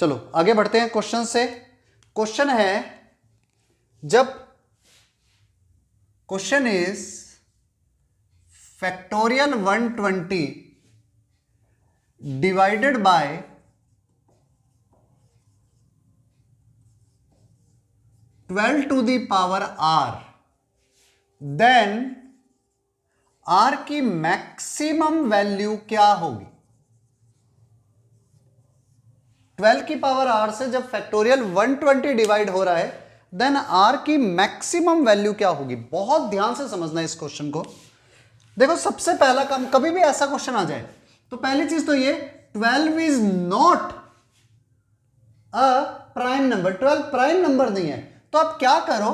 चलो आगे बढ़ते हैं क्वेश्चन से। क्वेश्चन है, जब question is factorial 120 divided by 12 to the power r, then r की मैक्सिमम वैल्यू क्या होगी। 12 की पावर r से जब फैक्टोरियल 120 डिवाइड हो रहा है, देन r की मैक्सिमम वैल्यू क्या होगी। बहुत ध्यान से समझना है इस क्वेश्चन को। देखो सबसे पहला काम, कभी भी ऐसा क्वेश्चन आ जाए तो पहली चीज तो ये 12 is not a prime number, 12 prime number नहीं है। तो आप क्या करो,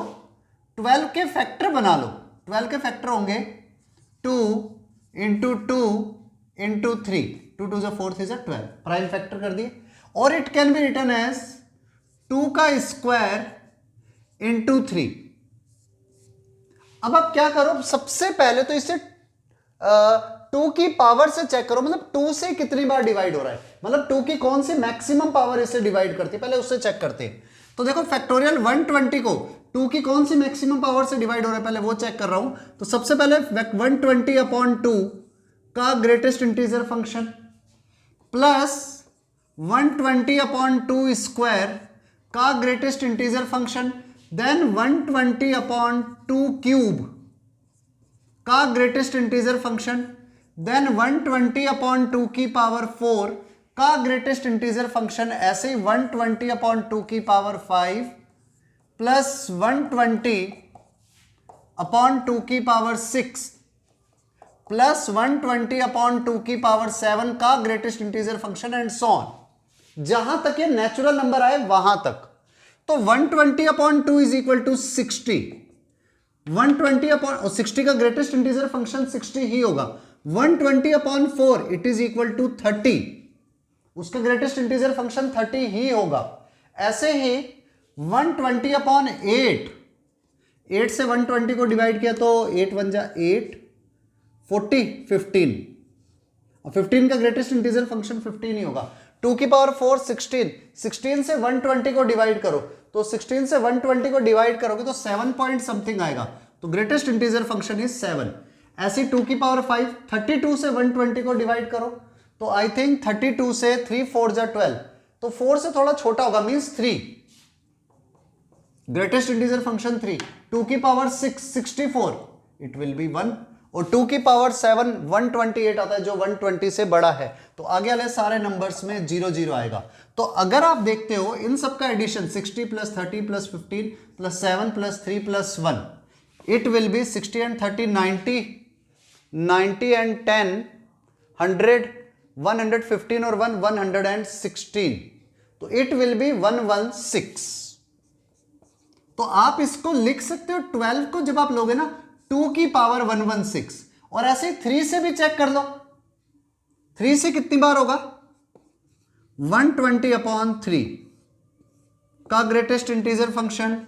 12 के फैक्टर बना लो। 12 के फैक्टर होंगे 2 इंटू 2 इंटू 3, 2 2 4 3 12, प्राइम फैक्टर कर दिए। और it can be written as 2 का स्क्वायर इंटू 3। अब आप क्या करो, सबसे पहले तो इसे 2 की पावर से चेक करो, मतलब 2 से कितनी बार डिवाइड हो रहा है, मतलब 2 की कौन सी मैक्सिमम पावर इससे डिवाइड करती है, पहले उससे चेक करते हैं। तो देखो फैक्टोरियल 120 को 2 की कौन सी मैक्सिमम पावर से डिवाइड हो रहा है, पहले वो चेक कर रहा हूं। तो सबसे पहले 120/2 का greatest integer function plus 120/2 square का greatest integer function, then 120/2 cube का ग्रेटेस्ट इंटीजर फंक्शन, देन 120/2 की पावर 4 का ग्रेटेस्ट इंटीजर फंक्शन, ऐसे ही 120/2 की पावर 5 प्लस 120/2 की पावर 6 प्लस 120/2 की पावर 7 का greatest integer function and so on, जहां तक ये नेचुरल नंबर आए वहां तक। तो 120/2 इज इक्वल टू 60, 120/60 का ग्रेटेस्ट इंटीजर फंक्शन 60 ही होगा। 120/4 इट इज इक्वल टू 30, उसका ग्रेटेस्ट इंटीजर फंक्शन 30 ही होगा। ऐसे ही 120/8, 8 से 120 को डिवाइड किया तो 8 1 जा 8, 40 15, और 15 का ग्रेटेस्ट इंटीजर फंक्शन 15 ही होगा। 2 की पावर 4 16, 16 से 120 को डिवाइड करो तो 16 से 120 को डिवाइड करोगे तो 7 पॉइंट समथिंग आएगा, तो ग्रेटेस्ट इंटीजर फंक्शन इज 7। ऐसे 2 की पावर 5, 32 से 120 को डिवाइड करो तो आई थिंक 32 से 3 4 जा 12, तो 4 से थोड़ा छोटा होगा, मींस 3, ग्रेटेस्ट इंटीजर फंक्शन 3। 2 की पावर 6 64, इट विल बी 1, और 2 की पावर 7 128 आता है जो 120 से बड़ा है। तो आगे वाले सारे नंबर्स में 0 0 आएगा। तो अगर आप देखते हो इन सब का addition 60 plus 30 plus 15 plus 7 plus 3 plus 1, it will be 60 and 30 90, 90 and 10 100, 115 और 1 116, तो इट विल बी 116। तो आप इसको लिख सकते हो 12 को जब आप लोगे ना 2 की पावर 116, और ऐसे 3 से भी चेक कर लो, 3 से कितनी बार होगा, 120/3 का ग्रेटेस्ट इंटीजर फंक्शन,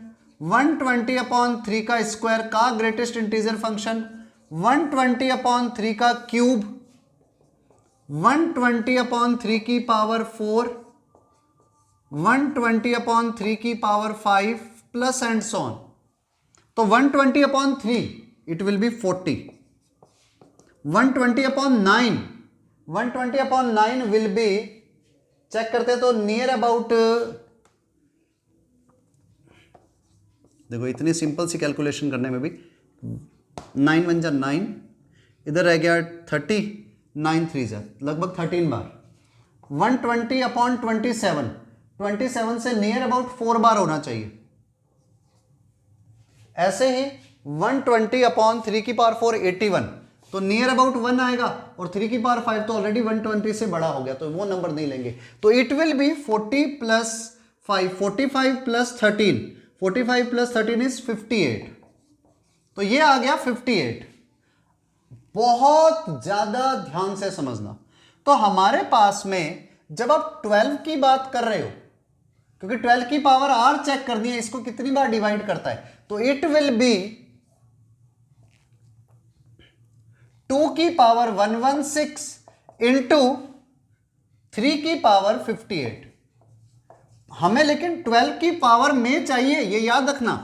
120/3 का स्क्वायर का ग्रेटेस्ट इंटीजर फंक्शन, 120/3 का क्यूब, 120/3 की पावर 4, 120/3 की power 5 plus and so on. तो 120/3 it will be 40, 120/9, 120/9 will be, check करते हैं तो नियर अबाउट, देखो इतनी सिंपल सी कैलकुलेशन करने में भी 9 1 जा 9, इधर रह गया 30, 9 3 जा लगभग 13 बार। 120/27, 27 से नियर अबाउट 4 बार होना चाहिए। ऐसे ही 120/3 की पावर 4 81, तो नियर अबाउट 1 आएगा, और 3 की पावर 5 तो ऑलरेडी 120 से बड़ा हो गया, तो वो नंबर नहीं लेंगे। तो it will be 40 plus 5, 45 plus 13, 45 plus 13 is 58, तो ये आ गया 58। बहुत ज्यादा ध्यान से समझना। तो हमारे पास में जब आप 12 की बात कर रहे हो, क्योंकि 12 की पावर r चेक करनी है, इसको कितनी बार डिवाइड करता है, तो इट विल बी 2 की पावर 116 इंटू 3 की पावर 58। हमें लेकिन 12 की पावर में चाहिए, ये याद रखना।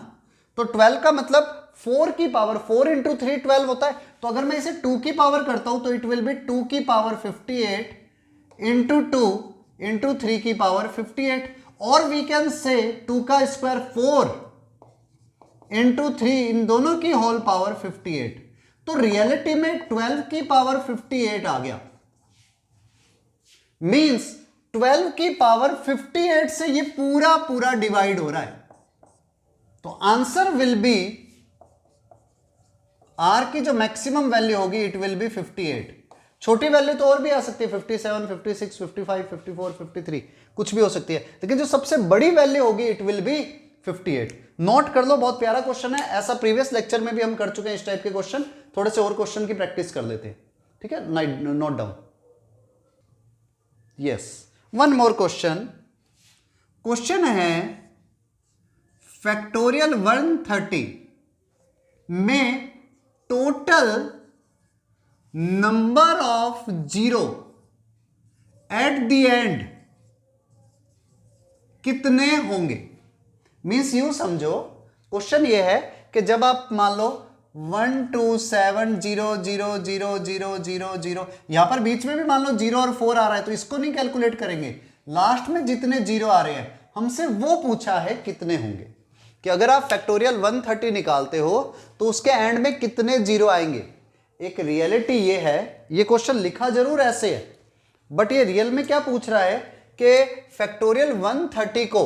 तो 12 का मतलब 4 की पावर, 4 इंटू 3 12 होता है। तो अगर मैं इसे 2 की पावर करता हूं तो इट विल बी 2 की पावर 58 इंटू 2 इंटू 3 की पावर 58, और वी कैन से 2 का स्क्वायर 4 इंटू 3, इन दोनों की होल पावर 58। तो रियलिटी में 12 की पावर 58 आ गया, मींस 12 की पावर 58 से ये पूरा पूरा डिवाइड हो रहा है। तो आंसर विल बी, आर की जो मैक्सिमम वैल्यू होगी इट विल बी 58। छोटी वैल्यू तो और भी आ सकती है, 57, 56, 55, 54, 53, कुछ भी हो सकती है, लेकिन जो सबसे बड़ी वैल्यू होगी इट विल बी 58। नोट कर लो, बहुत प्यारा क्वेश्चन है, ऐसा प्रीवियस लेक्चर में भी हम कर चुके हैं इस टाइप के क्वेश्चन। थोड़े से और क्वेश्चन की प्रैक्टिस कर लेते हैं, ठीक है, note down. Yes, one more question. Question है फैक्टोरियल 130 में total number of zero at the end कितने होंगे। मीन्स यूं समझो, क्वेश्चन ये है कि जब आप मान लो 1 2 7 0 0 0 0 0 0, यहां पर बीच में भी मान लो 0 और 4 आ रहा है, तो इसको नहीं कैलकुलेट करेंगे, लास्ट में जितने जीरो आ रहे हैं हमसे वो पूछा है कितने होंगे, कि अगर आप फैक्टोरियल 130 निकालते हो तो उसके एंड में कितने जीरो आएंगे। एक रियलिटी ये है, ये क्वेश्चन लिखा जरूर ऐसे है, बट ये रियल में क्या पूछ रहा है कि फैक्टोरियल 130 को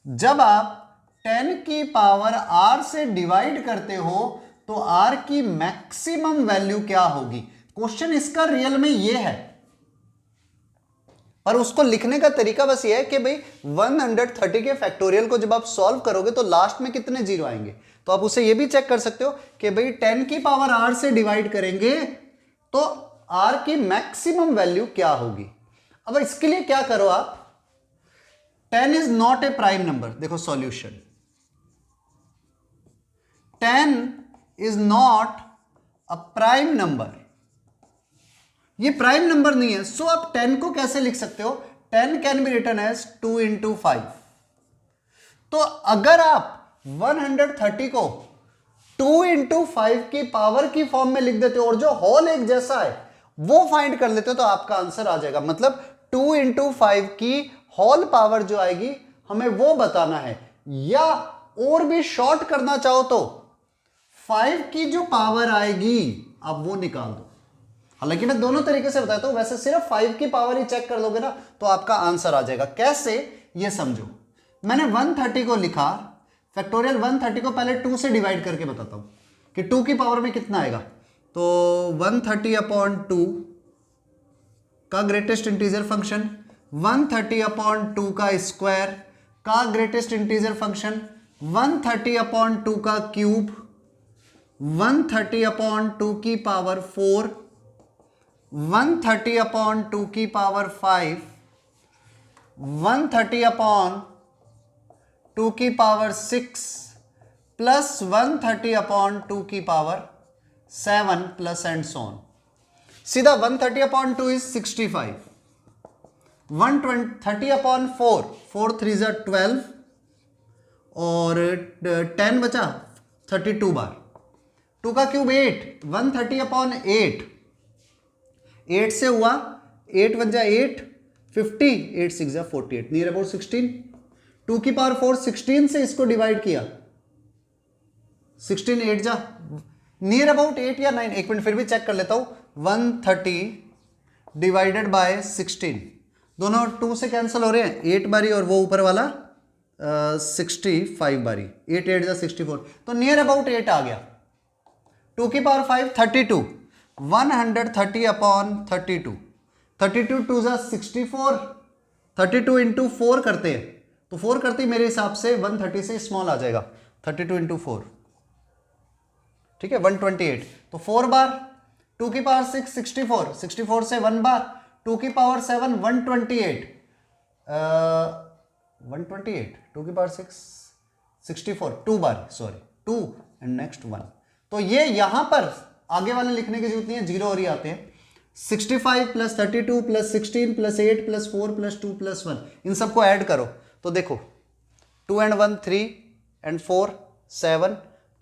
जब आप 10 की पावर r से डिवाइड करते हो तो r की मैक्सिमम वैल्यू क्या होगी। क्वेश्चन इसका रियल में ये है, पर उसको लिखने का तरीका बस ये है कि भाई 130 के फैक्टोरियल को जब आप सॉल्व करोगे तो लास्ट में कितने जीरो आएंगे। तो आप उसे ये भी चेक कर सकते हो कि भाई 10 की पावर r से डिवाइड करेंगे तो r की मैक्सिमम वैल्यू क्या होगी। अब इसके लिए क्या करो आप, 10 is not a prime number. देखो solution, 10 is not a prime number, ये प्राइम नंबर नहीं है। सो आप 10 को कैसे लिख सकते हो, 10 can be written as 2 into 5। तो अगर आप 130 को 2 इंटू 5 की पावर की फॉर्म में लिख देते हो और जो होल एक जैसा है वो फाइंड कर लेते हो तो आपका आंसर आ जाएगा। मतलब 2 इंटू 5 की होल पावर जो आएगी हमें वो बताना है, या और भी शॉर्ट करना चाहो तो 5 की जो पावर आएगी आप वो निकाल दो। हालांकि मैं दोनों तरीके से बताता हूं, वैसे सिर्फ 5 की पावर ही चेक कर लोगे ना तो आपका आंसर आ जाएगा। कैसे, ये समझो, मैंने 130 को लिखा, फैक्टोरियल 130 को पहले 2 से डिवाइड करके बताता हूं कि 2 की पावर में कितना आएगा। तो 130 अपॉन 2 का ग्रेटेस्ट इंटीजर फंक्शन, 130 अपॉन 2 का स्क्वायर का ग्रेटेस्ट इंटीजर फंक्शन, 130 अपॉन 2 का क्यूब, 130 अपॉन 2 की पावर 4, 130 अपॉन 2 की पावर 5, 130 अपॉन 2 की पावर 6 प्लस 130 अपॉन 2 की power 7 plus and so on. सीधा 130 अपॉन 2 इज 65, 130 अपॉन 4, 4 3 जा 12 और 10 बचा 32 बार, 2 का क्यूब 8, 130 अपॉन 8, 8 से हुआ 8 1 जा 8, 50, 8 6 जा 48, नियर अबाउट 16, 2 की पावर 4, 16 से इसको डिवाइड किया, 16 8 जा नियर अबाउट 8 या 9, एक मिनट फिर भी चेक कर लेता हूं, 130 डिवाइडेड बाय 16, दोनों 2 से कैंसिल हो रहे हैं, 8 बारी और वो ऊपर वाला 65 बारी, 8 8 जा 64, तो नियर अबाउट 8 आ गया। 2 की पावर 5 32, 130 अपॉन 32, 32 2 जा 64, 32 इंटू 4 करते हैं तो 4 करते ही मेरे हिसाब से 130 से स्मॉल आ जाएगा, 32 इंटू 4, ठीक है 128, तो 4 बार, 2 की पावर 6 64, 64 से 1 बार, 2 की पावर 7 128, 128, 2 की power 6 64, 2 bar, sorry 2 and next 1। तो ये यहां पर आगे वाले लिखने की जरूरत नहीं है, जीरो और ही आते हैं। 65 plus 32 plus 16 plus 8 plus 4 plus 2 plus 1, इन सबको ऐड करो तो देखो 2 and 1 3 and 4 7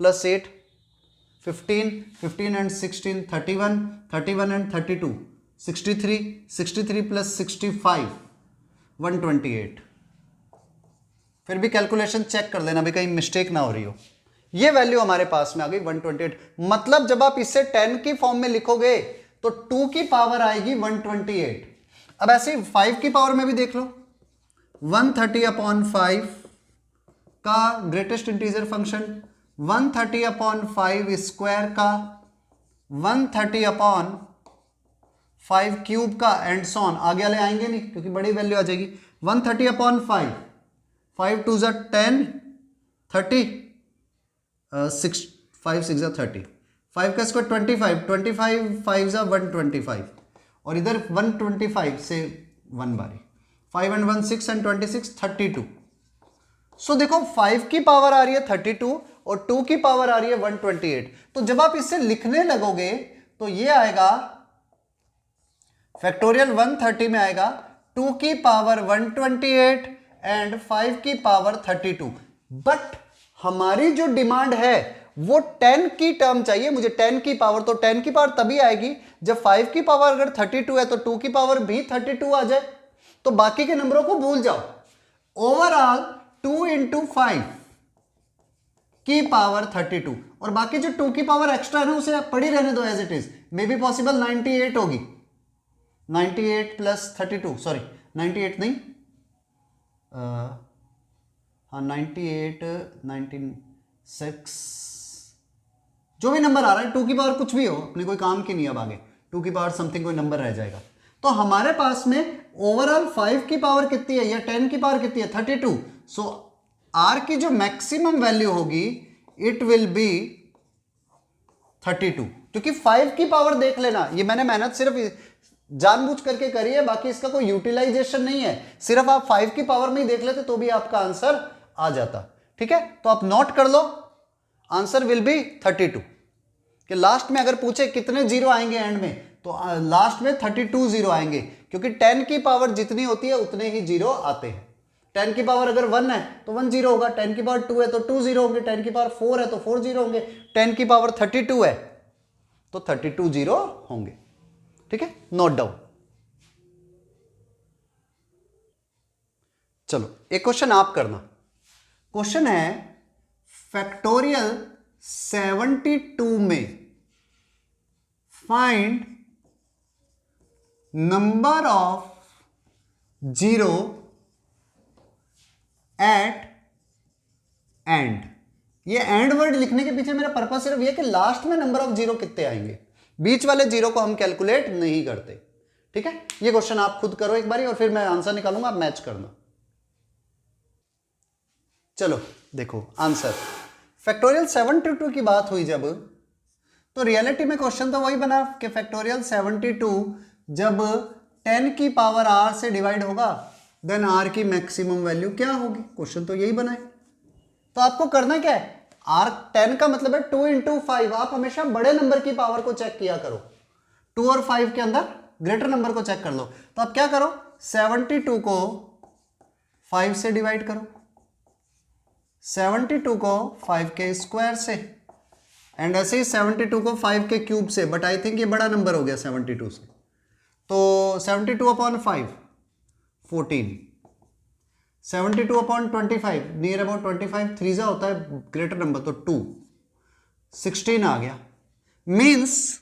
plus 8 15 15 and 16 31 31 and 32 63 63 plus 65 128। फिर भी कैलकुलेशन चेक कर लेना भी कहीं मिस्टेक ना हो रही हो। ये वैल्यू हमारे पास में आ गई 128। मतलब जब आप इसे 10 की फॉर्म में लिखोगे तो 2 की पावर आएगी 128। अब ऐसे 5 की पावर में भी देख लो, 130/5 का ग्रेटेस्ट इंटीजर फंक्शन, 130/5 स्क्वायर का, 130/5 क्यूब का, एंड सो ऑन। आगे वाले आएंगे नहीं क्योंकि बड़ी वैल्यू आ जाएगी। 130/5 5 2 10 30 6 5 6 30, 5 का स्क्वायर 25 25 5 125 और इधर 125 से 1 बारी 5 and 1 6 and 26 32। सो देखो 5 की पावर आ रही है 32 और 2 की पावर आ रही है 128। तो जब आप इसे लिखने लगोगे तो ये आएगा फैक्टोरियल 130 में आएगा 2 की पावर 128 एंड 5 की पावर 32। बट हमारी जो डिमांड है वो 10 की टर्म चाहिए मुझे, 10 की पावर। तो 10 की पावर तभी आएगी जब 5 की पावर अगर 32 है तो 2 की पावर भी 32 आ जाए। तो बाकी के नंबरों को भूल जाओ। ओवरऑल 2 into 5 की पावर 32 और बाकी जो 2 की पावर एक्स्ट्रा है ना उसे आप पढ़ी रहने दो as it is. May be possible 98 होगी, 98 प्लस 32, सॉरी 98 नहीं, हाँ 98 96 जो भी नंबर आ रहा है 2 की पावर कुछ भी हो, अपने कोई काम की नहीं। अब आगे 2 की पावर समथिंग कोई नंबर रह जाएगा। तो हमारे पास में ओवरऑल 5 की पावर कितनी है या 10 की पावर कितनी है 32। सो आर की जो मैक्सिमम वैल्यू होगी इट विल बी 32। क्योंकि 5 की पावर देख लेना, ये मैंने मेहनत सिर्फ जानबूझ करके करी है, बाकी इसका कोई यूटिलाइजेशन नहीं है। सिर्फ आप 5 की पावर में ही देख लेते तो भी आपका आंसर आ जाता। ठीक है, तो आप नोट कर लो, आंसर विल बी 32। कि लास्ट में अगर पूछे कितने जीरो आएंगे एंड में, तो लास्ट में 32 जीरो आएंगे, क्योंकि 10 की पावर जितनी होती है उतने ही जीरो आते हैं। 10 की पावर अगर 1 है तो 1 जीरो होगा, 10 की पावर 2 है तो 2 जीरो होंगे, 10 की पावर 4 है तो 4 जीरो होंगे, 10 की पावर 32 है तो 32 जीरो होंगे। ठीक है, नोट डाउन। चलो एक क्वेश्चन आप करना। क्वेश्चन है फैक्टोरियल 72 में find number of zero at end. ये एंड वर्ड लिखने के पीछे मेरा पर्पस सिर्फ ये कि लास्ट में नंबर ऑफ जीरो कितने आएंगे, बीच वाले जीरो को हम कैलकुलेट नहीं करते। ठीक है, ये क्वेश्चन आप खुद करो एक बारी और फिर मैं आंसर निकालूंगा, आप मैच करना। चलो देखो आंसर। फैक्टोरियल 72 की बात हुई जब, तो रियलिटी में क्वेश्चन तो वही बना कि फैक्टोरियल 72 जब 10 की पावर r से डिवाइड होगा देन r की मैक्सिमम वैल्यू क्या होगी। क्वेश्चन तो यही बना है। तो आपको करना क्या है, r 10 का मतलब है 2 into 5। आप हमेशा बड़े नंबर की पावर को चेक किया करो, 2 और 5 के अंदर ग्रेटर नंबर को चेक कर लो। तो आप क्या करो, 72 को 5 से डिवाइड करो, 72 को 5 के स्क्वायर से, एंड ऐसे ही 72 को 5 के क्यूब से। बट आई थिंक ये बड़ा नंबर हो गया 72 से, तो 72/5 14, 72/25 नियर अबाउट 25, 3 जा होता है ग्रेटर नंबर तो 2, 16 आ गया। मीन्स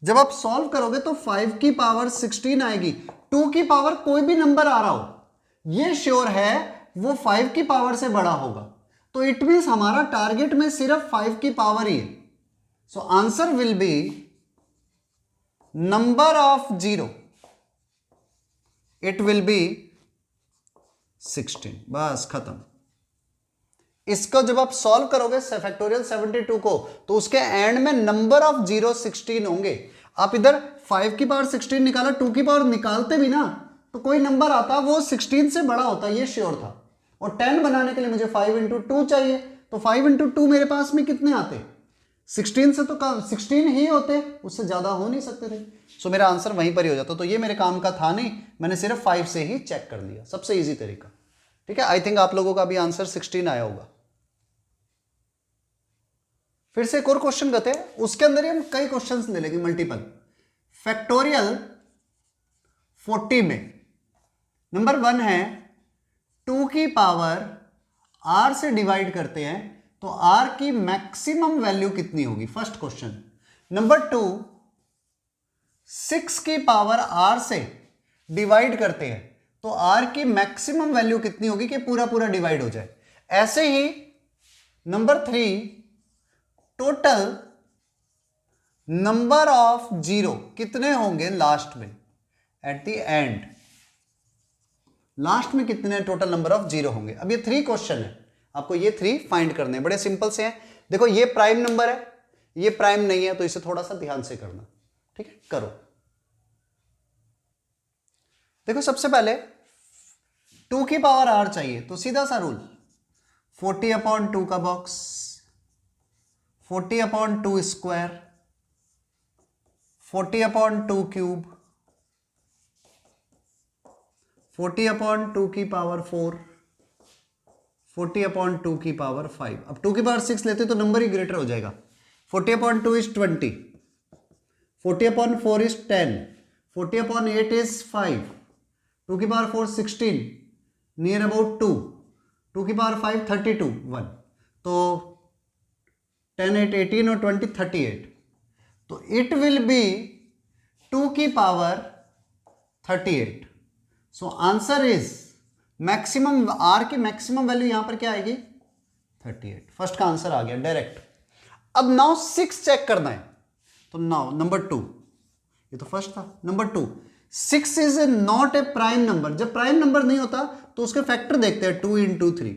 जब आप सॉल्व करोगे तो 5 की पावर 16 आएगी। 2 की पावर कोई भी नंबर आ रहा हो, ये श्योर है वो 5 की पावर से बड़ा होगा। तो इट मीन्स हमारा टारगेट में सिर्फ 5 की पावर ही है। So answer will B number of zero, it will B 16। बस खत्म। इसको जब आप सॉल्व करोगे फैक्टोरियल 72 को, तो उसके एंड में नंबर ऑफ जीरो 16 होंगे। आप इधर 5 की पावर 16 निकाला, 2 की पावर निकालते भी ना तो कोई नंबर आता वो 16 से बड़ा होता, ये श्योर था। और 10 बनाने के लिए मुझे 5 into 2 चाहिए, तो 5 into 2 मेरे पास में कितने आते, 16 से तो कम, 16 ही होते, उससे ज़्यादा हो नहीं सकते थे। सो मेरा आंसर वहीं पर ही हो जाता। तो ये मेरे काम का था नहीं, मैंने सिर्फ 5 से ही चेक कर लिया, सबसे इजी तरीका। ठीक है, आई थिंक आप लोगों का भी आंसर 16 आया होगा। फिर से एक और क्वेश्चन करते हैं, उसके अंदर ही हम कई क्वेश्चंस ले लेंगे मल्टीपल। फैक्टोरियल 40 में नंबर 1 है 2 की पावर r से डिवाइड करते हैं तो r की मैक्सिमम वैल्यू कितनी होगी, फर्स्ट क्वेश्चन। नंबर 2 6 की पावर r से डिवाइड करते हैं तो r की मैक्सिमम वैल्यू कितनी होगी कि पूरा पूरा डिवाइड हो जाए। ऐसे ही number 3 total number of zero कितने होंगे लास्ट में, एट द एंड लास्ट में कितने टोटल नंबर ऑफ जीरो होंगे। अब ये 3 क्वेश्चन है, आपको ये 3 फाइंड करने हैं, बड़े सिंपल से हैं। देखो ये प्राइम नंबर है, ये प्राइम नहीं है, तो इसे थोड़ा सा ध्यान से करना। ठीक है, करो। देखो सबसे पहले 2 की पावर r चाहिए, तो सीधा सा रूल 40/2 का बॉक्स, 40/2 स्क्वायर, 40/2 क्यूब, 40/2 की पावर 4, 40/2 की पावर 5। अब 2 की पावर 6 लेते तो नंबर ही ग्रेटर हो जाएगा। 40/2 इज 20, 40/4 इज 10, 40/8 इज 5, 2 की पावर 4 16, नियर अबाउट 2, 2 की पावर 5 32, 1, तो 10 8 18 और 20 38, तो इट विल बी 2 की power 38। So answer is maximum, r की मैक्सिमम वैल्यू यहां पर क्या आएगी 38। फर्स्ट का आंसर आ गया डायरेक्ट। अब नाउ 6 चेक करना है, तो नाउ नंबर 2, ये तो फर्स्ट था। Number 2 6 is not a prime number. जब प्राइम नंबर नहीं होता तो उसके फैक्टर देखते हैं 2 × 3।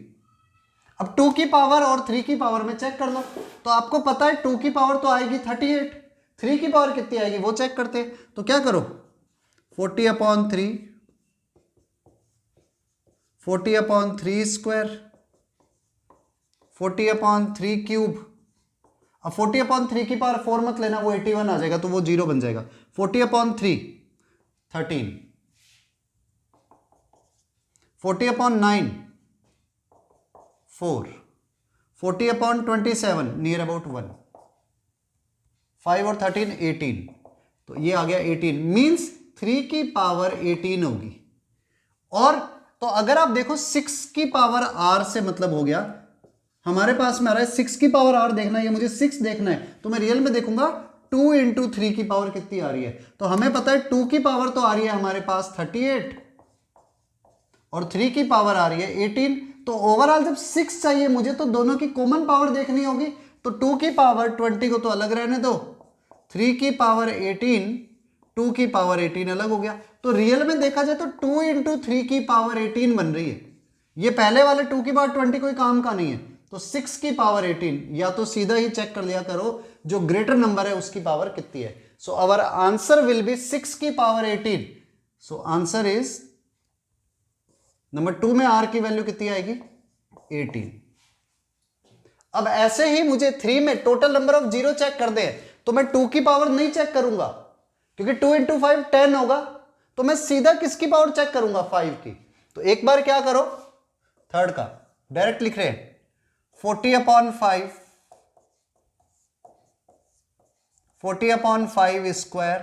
अब 2 की पावर और 3 की पावर में चेक कर लो, तो आपको पता है 2 की पावर तो आएगी 38, 3 की पावर कितनी आएगी वो चेक करते हैं। तो क्या करो 40/3, 40/3 स्क्वायर, 40/3 क्यूब। अब 40/3 की पावर 4 मत लेना, वो 81 आ जाएगा, तो वो 0 बन जाएगा। 40/3 13, 40/9 4, 40/27 नियर अबाउट 1, 5 और 13 18, तो ये आ गया 18, मींस 3 की पावर 18 होगी। और तो अगर आप देखो 6 की पावर r से मतलब हो गया, हमारे पास में आ रहा है 6 की पावर r देखना है, मुझे 6 देखना है, तो मैं रियल में देखूंगा 2 × 3 की पावर कितनी आ रही है। तो हमें पता है 2 की पावर तो आ रही है हमारे पास 38 और 3 की पावर आ रही है 18। तो ओवरऑल जब 6 चाहिए मुझे, तो दोनों की कॉमन पावर देखनी होगी। तो 2 की पावर 20 को तो अलग रहने दो, 3 की पावर 18, 2 की पावर 18 अलग हो गया। तो रियल में देखा जाए तो 2 × 3 की पावर 18 बन रही है। ये पहले वाले 2 की पावर 20 कोई काम का नहीं है, तो 6 की पावर 18, या तो सीधा ही चेक कर लिया करो जो ग्रेटर नंबर है उसकी पावर कितनी है। So our answer will be 6 की power 18। So answer is number 2 में r की वैल्यू कितनी आएगी 18। अब ऐसे ही मुझे 3 में total number of zero check कर दे, तो मैं 2 की पावर नहीं चेक करूंगा, क्योंकि 2 × 5 10 होगा, तो मैं सीधा किसकी पावर चेक करूंगा 5 की। तो एक बार क्या करो, थर्ड का डायरेक्ट लिख रहे हैं 40/5, 40/5 स्क्वायर।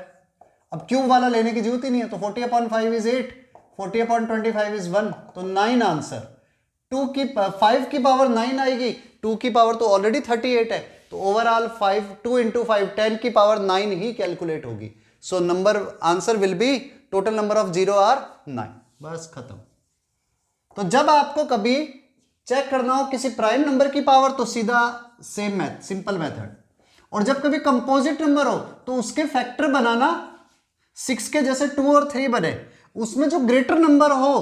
अब क्यूब वाला लेने की जरूरत ही नहीं है, तो 40/5 इज 8, 40/25 इज 1, तो 9 आंसर। 5 की पावर 9 आएगी, 2 की पावर तो ऑलरेडी 38 है, तो ओवरऑल 2 × 5 10 की पावर 9 ही कैलकुलेट होगी। So number answer will be total number of zero are 9। बस खत्म। तो जब आपको कभी चेक करना हो किसी प्राइम नंबर की पावर, तो सीधा सेम मैथ, सिंपल मेथड। और जब कभी कंपोजिट नंबर हो तो उसके फैक्टर बनाना 6 के जैसे 2 और 3 बने, उसमें जो ग्रेटर नंबर हो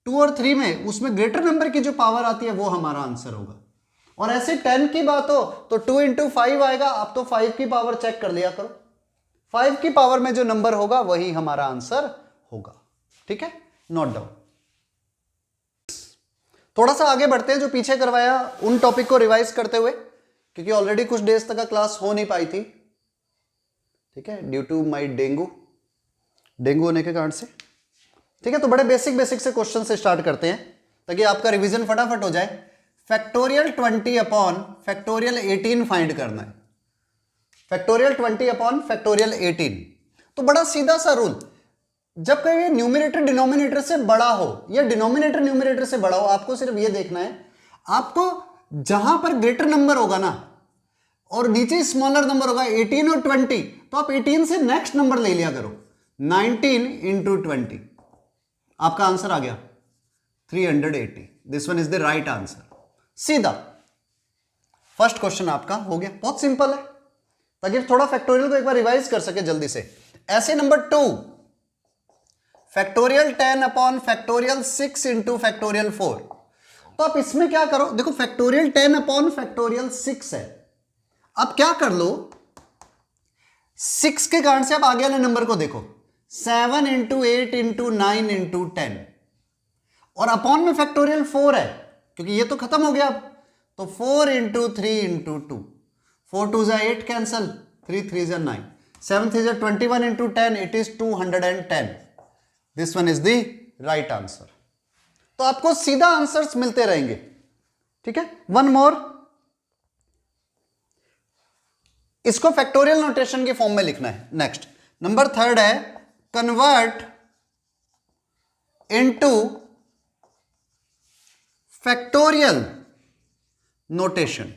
2 और 3 में, उसमें ग्रेटर नंबर की जो पावर आती है वो हमारा आंसर होगा। और ऐसे 10 की बात हो तो 2 × 5 आएगा, आप तो 5 की पावर चेक कर लिया करो, 5 की पावर में जो नंबर होगा वही हमारा आंसर होगा। ठीक है, नोट डाउन। थोड़ा सा आगे बढ़ते हैं, जो पीछे करवाया उन टॉपिक को रिवाइज करते हुए। क्योंकि ऑलरेडी कुछ डेज तक का क्लास हो नहीं पाई थी, ठीक है, ड्यू टू माई डेंगू होने के कारण से। ठीक है, तो बड़े बेसिक से क्वेश्चन से स्टार्ट करते हैं ताकि आपका रिवीजन फटाफट हो जाए। फैक्टोरियल 20 अपॉन फैक्टोरियल 18 फाइंड करना है। फैक्टोरियल 20 अपॉन फैक्टोरियल 18, तो बड़ा सीधा सा रूल, जब कभी न्यूमरेटर डिनोमिनेटर से बड़ा हो या डिनोमिनेटर न्यूमरेटर से बड़ा हो, आपको सिर्फ ये देखना है, आपको जहां पर ग्रेटर नंबर होगा ना और नीचे स्मॉलर नंबर होगा 18 और 20, तो आप 18 से नेक्स्ट नंबर ले लिया करो। 19 इंटू 20, आपका आंसर आ गया 380। This one is the right answer. सीधा फर्स्ट क्वेश्चन आपका हो गया, बहुत सिंपल है, ताकि थोड़ा फैक्टोरियल को एक बार रिवाइज कर सके जल्दी से। ऐसे number 2, factorial 10 upon factorial 6 into factorial 4। तो आप इसमें क्या करो, देखो फैक्टोरियल 10 अपॉन फैक्टोरियल 6 है, अब क्या कर लो, 6 के कारण से आप आगे वाले नंबर को देखो, 7 इंटू 8 इंटू 9 इंटू 10, और अपॉन में फैक्टोरियल 4 है क्योंकि ये तो खत्म हो गया अब, तो 4 इंटू 3 इंटू 2, 4 2 जा 8 कैंसल, 3 3 जा 9, 7 3 जा 21 into 10, it is 210। This one is the right answer. तो आपको सीधा आंसर्स मिलते रहेंगे, ठीक है। वन मोर, इसको फैक्टोरियल नोटेशन के फॉर्म में लिखना है। नेक्स्ट नंबर 3 है कन्वर्ट इनटू फैक्टोरियल नोटेशन।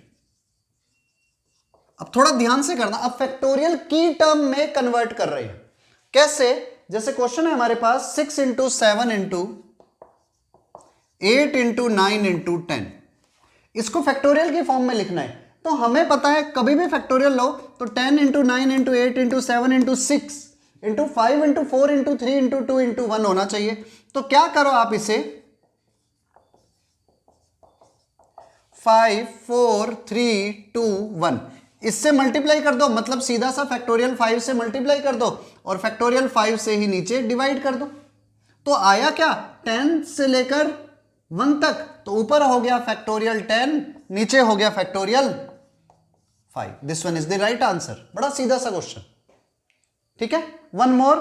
अब थोड़ा ध्यान से करना, अब फैक्टोरियल की टर्म में कन्वर्ट कर रहे हैं। कैसे? जैसे क्वेश्चन है हमारे पास 6 इंटू 7 इंटू 8 इंटू 9 इंटू 10, इसको फैक्टोरियल की फॉर्म में लिखना है। तो हमें पता है कभी भी फैक्टोरियल लो तो 10 into 9 into 8 into 7 into 6 into 5 into 4 into 3 into 2 into 1 होना चाहिए। तो क्या करो आप इसे 5 4 3 2 1 इससे मल्टीप्लाई कर दो, मतलब सीधा सा फैक्टोरियल 5 से मल्टीप्लाई कर दो और फैक्टोरियल 5 से ही नीचे डिवाइड कर दो। तो आया क्या, 10 से लेकर 1 तक, तो ऊपर हो गया फैक्टोरियल 10, नीचे हो गया factorial 5। This one is the right answer. बड़ा सीधा सा क्वेश्चन, ठीक है। One more,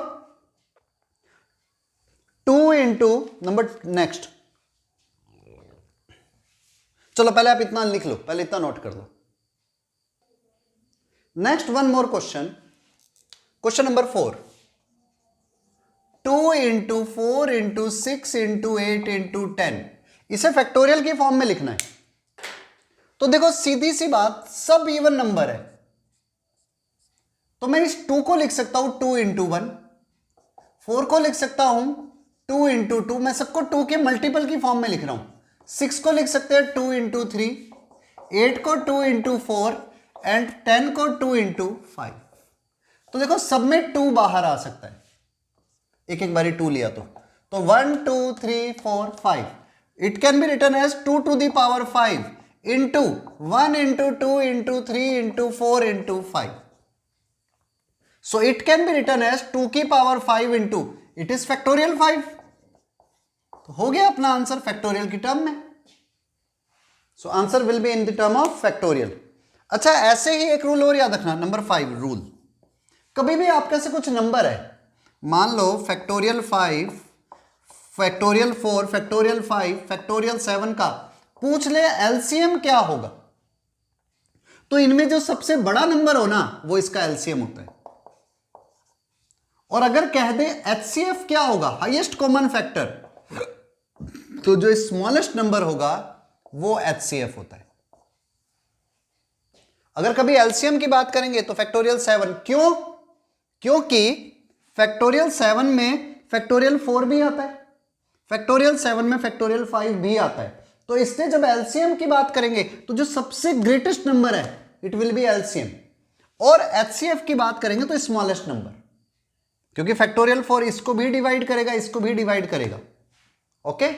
2 into number next, चलो पहले आप इतना लिख लो, पहले इतना नोट कर लो। Next one more question, question number 4, 2 into 4 into 6 into 8 into 10, इसे फैक्टोरियल की फॉर्म में लिखना है। तो देखो सीधी सी बात, सब इवन नंबर है, तो मैं इस 2 को लिख सकता हूं 2 इंटू 1, 4 को लिख सकता हूं 2 इंटू 2, मैं सबको 2 के मल्टीपल की फॉर्म में लिख रहा हूं। 6 को लिख सकते हैं 2 इंटू 3, 8 को 2 इंटू 4 एंड 10 को 2 इंटू 5। तो देखो सब में 2 बाहर आ सकता है, एक एक बारी 2 लिया तो 1 2 3 4 5, it can be written as 2 to the power 5 into 1 into 2 into 3 into 4 into 5। So it can be written as 2 की power 5 into, it is factorial 5। तो हो गया अपना आंसर फैक्टोरियल की टर्म में। So answer will be in the term of factorial. अच्छा, ऐसे ही एक रूल और याद रखना, नंबर 5 रूल, कभी भी आपके से कुछ नंबर है, मान लो फैक्टोरियल 5, फैक्टोरियल 4, फैक्टोरियल 5, फैक्टोरियल 7 का पूछ ले एलसीएम क्या होगा, तो इनमें जो सबसे बड़ा नंबर हो ना वो इसका एलसीएम होता है। और अगर कह दे एचसीएफ क्या होगा, हाईएस्ट कॉमन फैक्टर, तो जो स्मॉलेस्ट नंबर होगा वो एचसीएफ होता है। अगर कभी एलसीएम की बात करेंगे तो फैक्टोरियल 7, क्यों? क्योंकि फैक्टोरियल 7 में फैक्टोरियल 4 भी आता है, फैक्टोरियल 7 में फैक्टोरियल 5 भी आता है। तो इसलिए जब एलसीएम की बात करेंगे तो जो सबसे ग्रेटेस्ट नंबर है इट विल बी एलसीएम, और एचसीएफ की बात करेंगे तो स्मॉलेस्ट नंबर, क्योंकि फैक्टोरियल 4 इसको भी डिवाइड करेगा, इसको भी डिवाइड करेगा। ओके,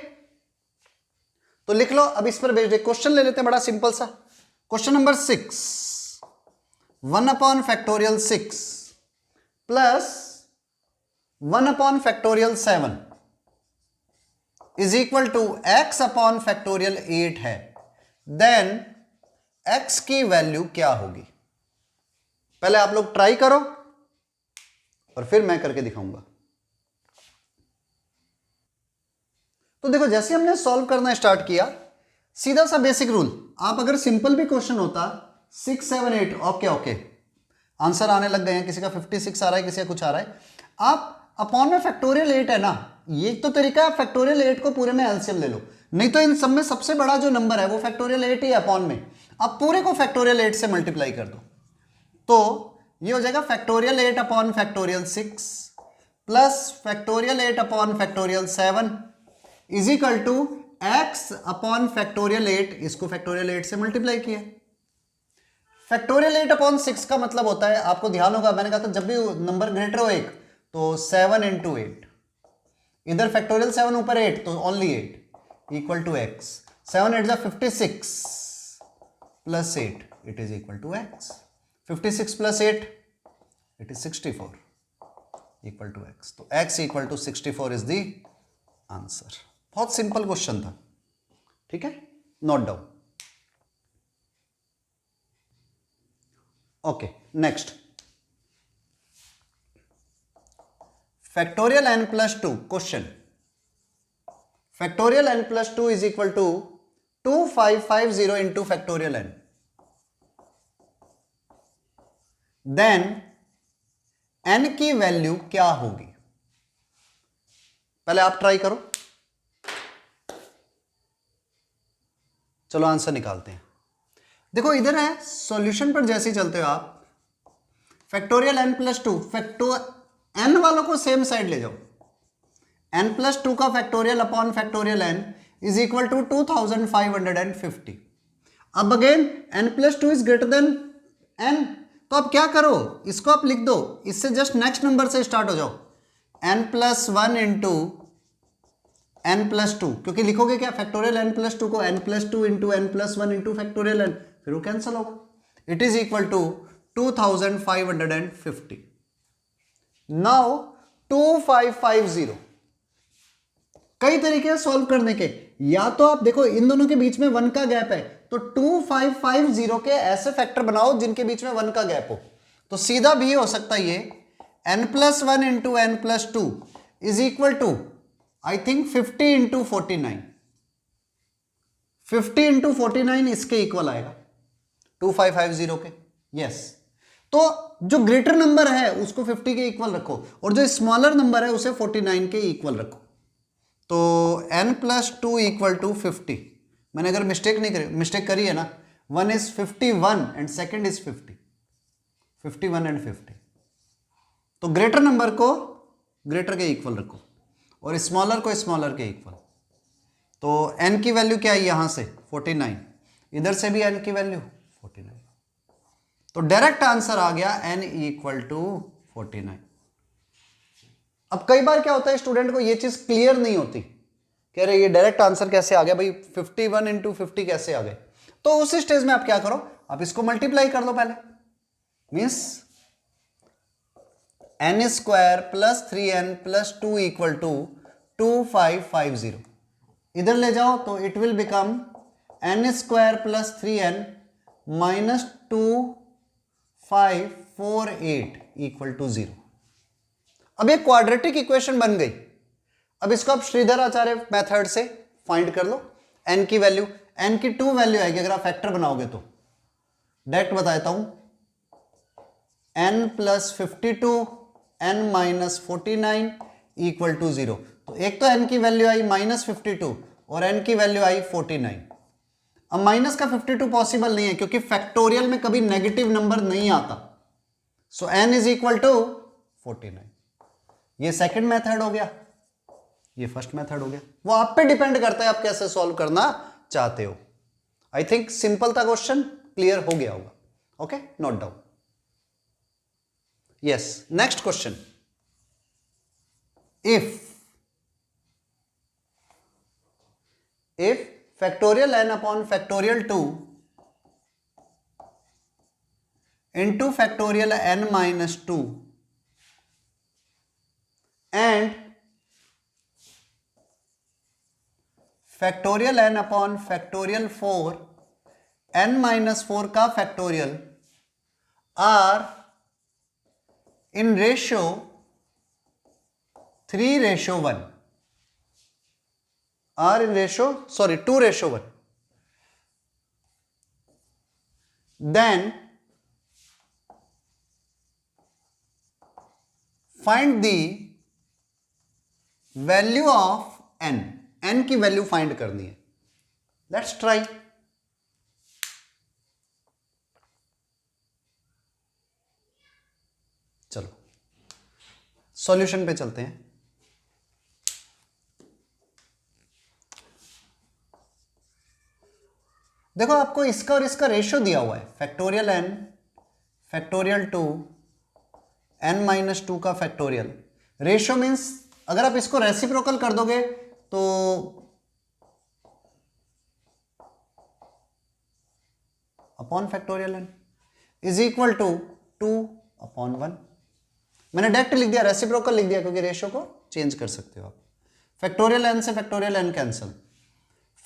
तो लिख लो। अब इस पर बेस्ड क्वेश्चन ले लेते हैं, बड़ा सिंपल सा question number 6, 1 upon factorial 6 plus 1 upon factorial 7 is equal to x upon factorial 8 है। देन x की वैल्यू क्या होगी। पहले आप लोग ट्राई करो और फिर मैं करके दिखाऊंगा। तो देखो जैसे हमने सॉल्व करना स्टार्ट किया, सीधा सा बेसिक रूल, आप अगर सिंपल भी क्वेश्चन होता 6 7 8 ओके ओके आंसर आने लग गए हैं, किसी का 56 आ रहा है, किसी का कुछ आ रहा है, आप अपॉन में फैक्टोरियल 8 है ना, ये तो तरीका है, फैक्टोरियल 8 को पूरे में एलसीएम ले लो, नहीं तो इन सब में सबसे बड़ा जो नंबर है वो फैक्टोरियल 8 ही है अपॉन में, आप पूरे को फैक्टोरियल 8 से मल्टीप्लाई कर दो, तो ये हो जाएगा factorial 8 upon factorial 6 plus factorial 8 upon factorial 7 is equal to x upon factorial 8, इसको फैक्टोरियल 8 से मल्टीप्लाई किया। फैक्टोरियल 8 अपॉन 6 का मतलब होता है, आपको ध्यान होगा मैंने कहा था जब भी नंबर ग्रेटर हो एक तो 7 इंटू 8, इधर फैक्टोरियल 7 ऊपर 8 तो ओनली 8 इक्वल टू x, 7 8 जा 56 plus 8 it is equal to x, 56 plus 8 it is 64 equal to x, तो x equal to 64 is the answer. बहुत सिंपल क्वेश्चन था, ठीक है, note down. Okay next, factorial n plus 2 question, factorial n plus 2 is equal to 2550 into factorial n, then n की वैल्यू क्या होगी। पहले आप ट्राई करो, चलो आंसर निकालते हैं। देखो इधर है सॉल्यूशन पर जैसे ही चलते हो आप, factorial n plus 2, facto n वालों को सेम साइड ले जाओ, n प्लस 2 का factorial upon factorial n is equal to 2550। अब again n plus 2 is greater than n, तो अब क्या करो, इसको आप लिख दो, इससे जस्ट नेक्स्ट नंबर से स्टार्ट हो जाओ, n plus 1 into n plus 2, क्योंकि लिखोगे क्या फैक्टोरियल n प्लस 2 को n plus 2 into n plus 1 into factorial n, फिर वो कैंसिल होगा, it is equal to 2550। Now 2550, कई तरीके हैं सॉल्व करने के, या तो आप देखो इन दोनों के बीच में 1 का गैप है, तो 2550 के ऐसे फैक्टर बनाओ जिनके बीच में 1 का गैप हो, तो सीधा भी हो सकता है ये n plus 1 into n plus 2 is equal to I think 50 into 49, 50 into 49 इसके इक्वल आएगा 2550 के, यस। तो जो ग्रेटर नंबर है उसको 50 के इक्वल रखो और जो स्मॉलर नंबर है उसे 49 के इक्वल रखो, तो n प्लस 2 इक्वल टू 50, मैंने अगर मिस्टेक करी है ना, 1 is 51 and second is 50, 51 and 50, तो ग्रेटर नंबर को ग्रेटर के इक्वल रखो और स्मॉलर को स्मॉलर के इक्वल, तो n की वैल्यू क्या है यहां से 49, इधर से भी n की वैल्यू 49, तो डायरेक्ट आंसर आ गया n इक्वल टू 49। अब कई बार क्या होता है स्टूडेंट को ये चीज क्लियर नहीं होती, कह रहे ये डायरेक्ट आंसर कैसे आ गया भाई, 51 इंटू 50 कैसे आ गए, तो उस स्टेज में आप क्या करो, आप इसको मल्टीप्लाई कर लो पहले, means n square plus 3n plus 2 equal to 2550, इधर ले जाओ तो it will become n square plus 3n minus 2548 equal to 0। अब एक क्वाड्रेटिक इक्वेशन बन गई, अब इसको आप श्रीधर आचार्य मेथड से फाइंड कर लो, n की वैल्यू, n की 2 वैल्यू आएगी अगर आप फैक्टर बनाओगे तो, डायरेक्ट बताता हूं, n plus 52 n minus 49 equal to 0, तो एक तो n की वैल्यू आई माइनस 52 और n की वैल्यू आई 49। अब माइनस का 52 पॉसिबल नहीं है क्योंकि फैक्टोरियल में कभी नेगेटिव नंबर नहीं आता, सो n इज इक्वल टू 49। ये सेकंड मेथड हो गया, ये फर्स्ट मेथड हो गया, वो आप पे डिपेंड करता है आप कैसे सॉल्व करना चाहते हो। आई थिंक सिंपल था क्वेश्चन, क्लियर हो गया होगा, okay note down. Yes, next question. If factorial n upon factorial 2 into factorial n minus 2 and factorial n upon factorial 4 n-4 का factorial are in ratio 3:1, are in ratio 2:1, then find the value of n की value find करनी है. Let's try. चलो solution पे चलते हैं. देखो आपको इसका और इसका रेशियो दिया हुआ है, फैक्टोरियल n, फैक्टोरियल 2, n-2 का फैक्टोरियल. रेशियो मीन्स अगर आप इसको रेसिप्रोकल कर दोगे तो upon factorial n is equal to 2/1. मैंने डायरेक्ट लिख दिया, रेसिप्रोकल लिख दिया, क्योंकि रेशियो को चेंज कर सकते हो आप. फैक्टोरियल n से फैक्टोरियल n कैंसिल.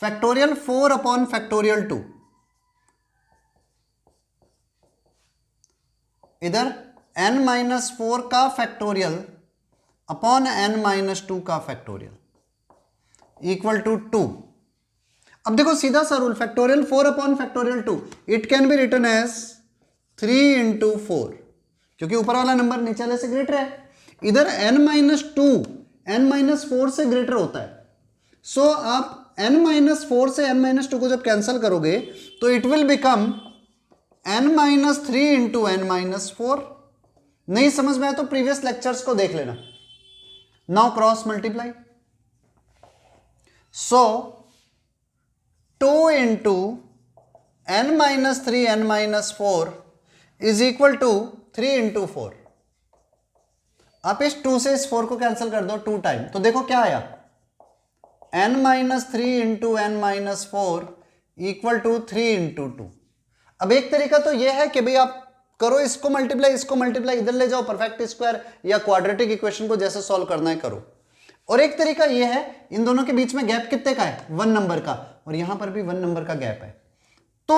फैक्टोरियल 4/फैक्टोरियल 2, इधर n-4 का फैक्टोरियल अपॉन n-2 का फैक्टोरियल इक्वल टू 2. अब देखो सीधा सा रूल, फैक्टोरियल 4/फैक्टोरियल 2 it can be written as 3/4, क्योंकि ऊपर वाला नंबर नीचे वाले से ग्रेटर है. इधर n-2 n-4 से ग्रेटर होता है. सो आप n-4 से n-2 को जब कैंसिल करोगे तो it will become n-3 into n-4. नहीं समझ में आया तो प्रीवियस लेक्चर्स को देख लेना. Now cross multiply. So 2 into n-3 n-4 is equal to 3 into 4. आप इस 2 से इस 4 को कैंसिल कर दो 2 टाइम, तो देखो क्या आया, n-3 into n-4 equal to 3 into 2. अब एक तरीका तो यह है कि भाई आप करो इसको मल्टीप्लाई, इसको मल्टीप्लाई, इधर ले जाओ परफेक्ट स्क्वायर या क्वाड्रेटिक इक्वेशन को जैसे सॉल्व करना है करो. और एक तरीका यह है, इन दोनों के बीच में गैप कितने का है, 1 नंबर का, और यहां पर भी 1 नंबर का गैप है. तो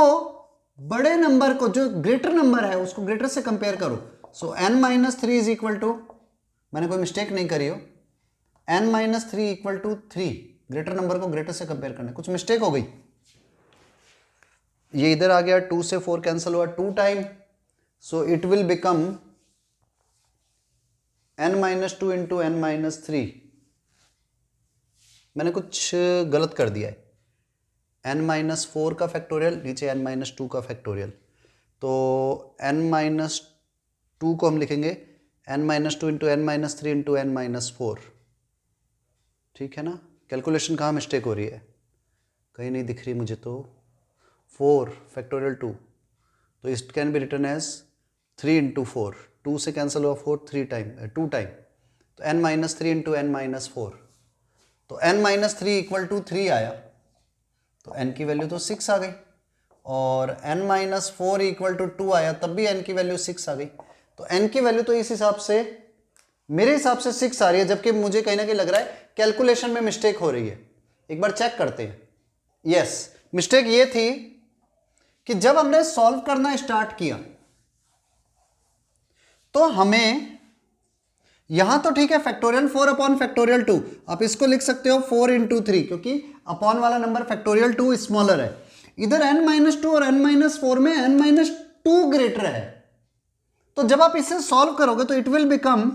बड़े नंबर को, जो ग्रेटर नंबर है, उसको ग्रेटर से कंपेयर करो. सो n-3 इज इक्वल टू, मैंने कोई मिस्टेक नहीं करी हो, n-3 equal to 3. Greater number को ग्रेटर से कंपेयर करना, कुछ मिस्टेक हो गई, ये इधर आ गया, 2 से 4 कैंसिल हुआ 2 time. So it will become n-2 into n-3. मैंने कुछ गलत कर दिया है, n-4 का फैक्टोरियल नीचे n-2 का फैक्टोरियल. तो n-2 को हम लिखेंगे n-2 into n-3 into n-4. ठीक है ना. कैलकुलेशन कहाँ मिस्टेक हो रही है, कहीं नहीं दिख रही मुझे. तो 4 फैक्टोरियल 2, तो it can be written as 3 into 4. 2 से कैंसिल हुआ 4 2 टाइम, तो n-3 इंटू n-4. तो n-3 इक्वल टू 3 आया, तो n की वैल्यू तो 6 आ गई. और n-4 इक्वल टू 2 आया, तब भी n की वैल्यू 6 आ गई. तो n की वैल्यू तो इस हिसाब से, मेरे हिसाब से 6 आ रही है, जबकि मुझे कहीं ना कहीं लग रहा है कैलकुलेशन में मिस्टेक हो रही है. एक बार चेक करते हैं. यस, मिस्टेक ये थी कि जब हमने सॉल्व करना स्टार्ट किया तो हमें यहां तो ठीक है, फैक्टोरियल 4/फैक्टोरियल 2, आप इसको लिख सकते हो 4 इंटू 3, क्योंकि अपॉन वाला नंबर फैक्टोरियल 2 स्मॉलर है. इधर n-2 और n-4 में n-2 ग्रेटर है. तो जब आप इसे सॉल्व करोगे तो it will become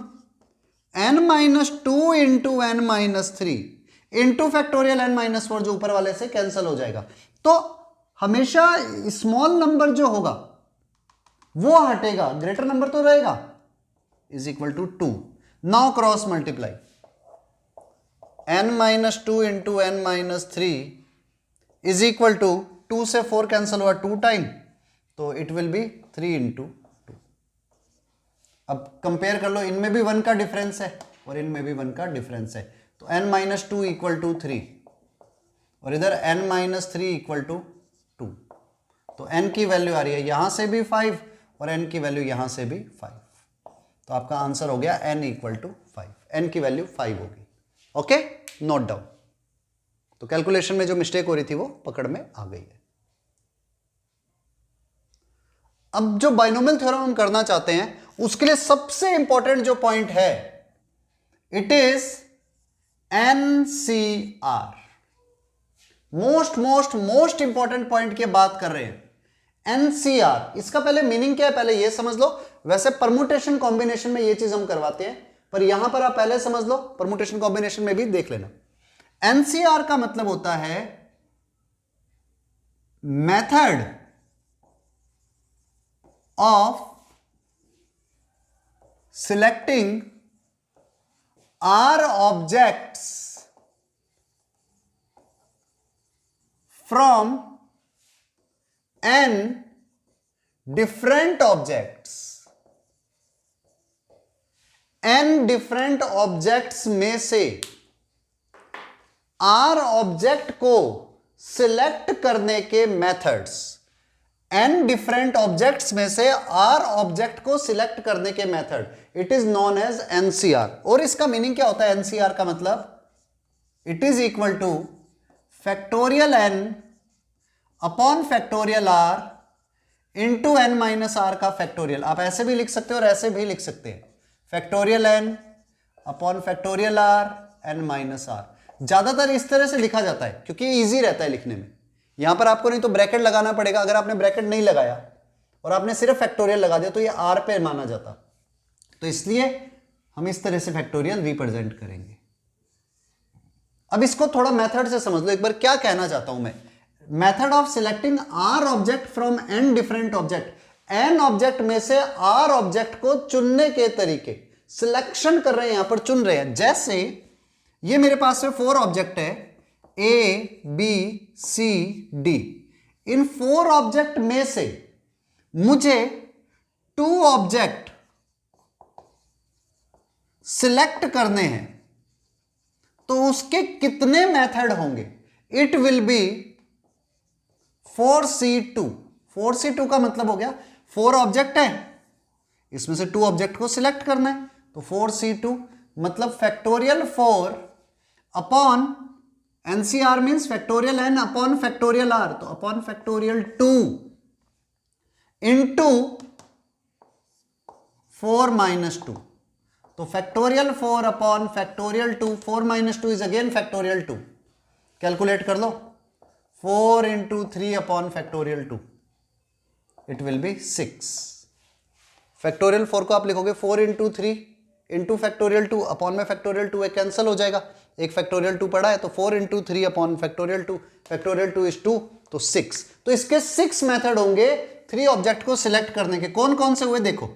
n-2 into n-3 into factorial n-4, जो ऊपर वाले से कैंसिल हो जाएगा. तो हमेशा स्मॉल नंबर जो होगा वो हटेगा, ग्रेटर नंबर तो रहेगा, is equal to 2. Now cross multiply. n-2 into n-3 is equal to 2 से 4 कैंसिल हुआ 2 टाइम, तो इट विल बी 3 इंटू 2. अब कंपेयर कर लो, इनमें भी 1 का डिफरेंस है और इनमें भी 1 का डिफरेंस है. तो n-2 इक्वल टू 3 और इधर n-3 इक्वल टू 2. तो n की वैल्यू आ रही है यहां से भी 5 और n की वैल्यू यहां से भी 5. तो आपका आंसर हो गया n इक्वल टू 5. n की वैल्यू 5 होगी. Okay, note down. तो कैलकुलेशन में जो मिस्टेक हो रही थी वो पकड़ में आ गई है. अब जो बाइनोमियल थ्योरम हम करना चाहते हैं उसके लिए सबसे इंपॉर्टेंट जो पॉइंट है, it is NCR. Most important point की बात कर रहे हैं, एनसीआर। इसका पहले मीनिंग क्या है पहले ये समझ लो। वैसे परमुटेशन कॉम्बिनेशन में ये चीज हम करवाते हैं, पर यहां पर आप पहले समझ लो, परमुटेशन कॉम्बिनेशन में भी देख लेना। एनसीआर का मतलब होता है method of selecting r objects from n different objects। n different objects में से r ऑब्जेक्ट को सिलेक्ट करने के मेथड्स। n different objects में से r ऑब्जेक्ट को सिलेक्ट करने के method it is known as NCR। और इसका मीनिंग क्या होता है NCR का मतलब, it is equal to factorial n upon factorial r into n minus r का फैक्टोरियल। आप ऐसे भी लिख सकते हो और ऐसे भी लिख सकते हैं, factorial n upon factorial r n minus r. ज्यादातर इस तरह से लिखा जाता है क्योंकि इजी रहता है लिखने में। यहां पर आपको नहीं तो ब्रैकेट लगाना पड़ेगा, अगर आपने ब्रैकेट नहीं लगाया और आपने सिर्फ फैक्टोरियल लगा दिया तो ये r पे माना जाता, तो इसलिए हम इस तरह से फैक्टोरियल रिप्रेजेंट करेंगे। अब इसको थोड़ा मेथड से समझ लो एक बार, क्या कहना चाहता हूं मैं। Method of selecting r object from n different object. N object में से आर ऑब्जेक्ट को चुनने के तरीके, सिलेक्शन कर रहे हैं, यहां पर चुन रहे हैं। जैसे ये मेरे पास में 4 ऑब्जेक्ट है, ए बी सी डी। इन 4 ऑब्जेक्ट में से मुझे 2 ऑब्जेक्ट सिलेक्ट करने हैं, तो उसके कितने मेथड होंगे? It will B 4C2। 4C2 का मतलब हो गया 4 ऑब्जेक्ट है, इसमें से 2 ऑब्जेक्ट को सिलेक्ट करना है, तो 4C2 मतलब factorial 4 upon NCR means factorial n upon factorial r, तो अपॉन फैक्टोरियल 2 इंटू 4 माइनस 2, तो factorial 4 upon factorial 2, 4 minus 2 is again factorial 2। Calculate कर लो, 4 into 3 upon factorial 2, it will be 6। Factorial 4 को आप लिखोगे 4 इंटू 3 इंटू फैक्टोरियल 2 अपॉन में factorial 2 cancel हो जाएगा, एक फैक्टोरियल 2 पड़ा है, तो 4 इंटू 3 अपॉन फैक्टोरियल 2 इज 2, तो 6। तो इसके 6 मेथड होंगे 3 ऑब्जेक्ट को सिलेक्ट करने के। कौन कौन से हुए देखो,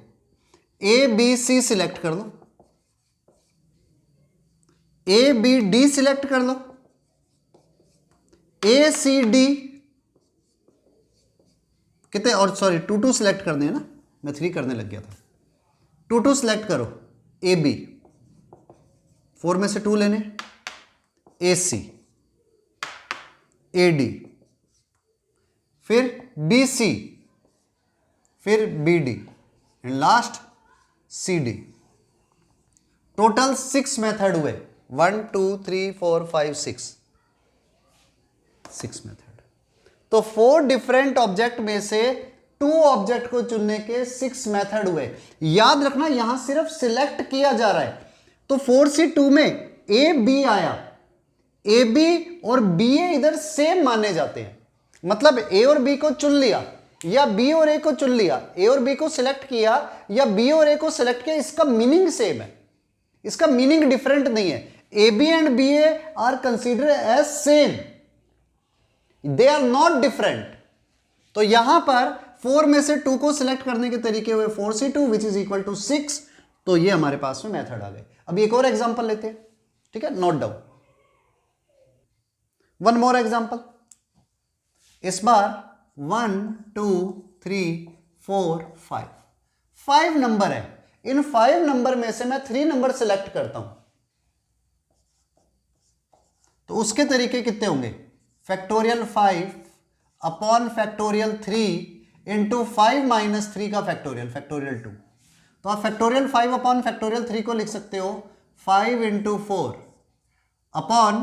ए बी सी सिलेक्ट कर लो, ए बी डी सिलेक्ट कर लो, ए सी डी कितने, और सॉरी 2 सिलेक्ट करने हैं ना, मैं 3 करने लग गया था। 2 सिलेक्ट करो, ए बी 4 में से 2 लेने, ए सी, ए डी, फिर बी सी, फिर B D and last C D. Total 6 method हुए, 1 2 3 4 5 6 मेथड। तो 4 डिफरेंट ऑब्जेक्ट में से 2 ऑब्जेक्ट को चुनने के 6 मेथड हुए। याद रखना यहां सिर्फ सिलेक्ट किया जा रहा है, तो 4C2 में ए बी आया, ए बी और बी ए इधर सेम माने जाते हैं, मतलब ए और बी को चुन लिया या बी और ए को चुन लिया, ए और बी को सिलेक्ट किया या बी और ए को सिलेक्ट किया, इसका मीनिंग सेम है, इसका मीनिंग डिफरेंट नहीं है। A B and B A are consider as same, they are not different. तो यहां पर 4 में से 2 को सिलेक्ट करने के तरीके हुए 4C2 which is equal to 6। तो ये हमारे पास में मेथड आ गए। अब एक और एग्जांपल लेते हैं, ठीक है, note down. One more example, इस बार 1 2 3 4 5 नंबर है। इन 5 नंबर में से मैं 3 नंबर सिलेक्ट करता हूं, तो उसके तरीके कितने होंगे? Factorial 5 upon factorial 3 into 5 minus 3 का फैक्टोरियल, फैक्टोरियल 2। तो आप फैक्टोरियल 5 अपॉन फैक्टोरियल 3 को लिख सकते हो 5 इंटू 4 अपॉन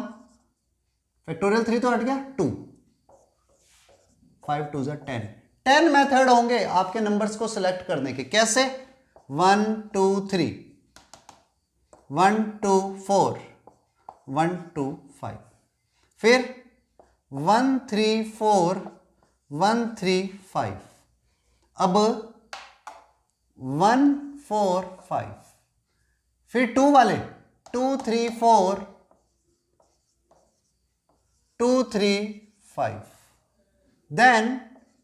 फैक्टोरियल 3 तो हट गया 2, 5 2 10, 10 मेथड होंगे आपके नंबर्स को सिलेक्ट करने के। कैसे? 1 2 3, 1 2 4, 1 2 5, फिर 1 3 4, 1 3 5, अब 1 4 5, फिर 2 वाले 2 3 4, 2 3 5, देन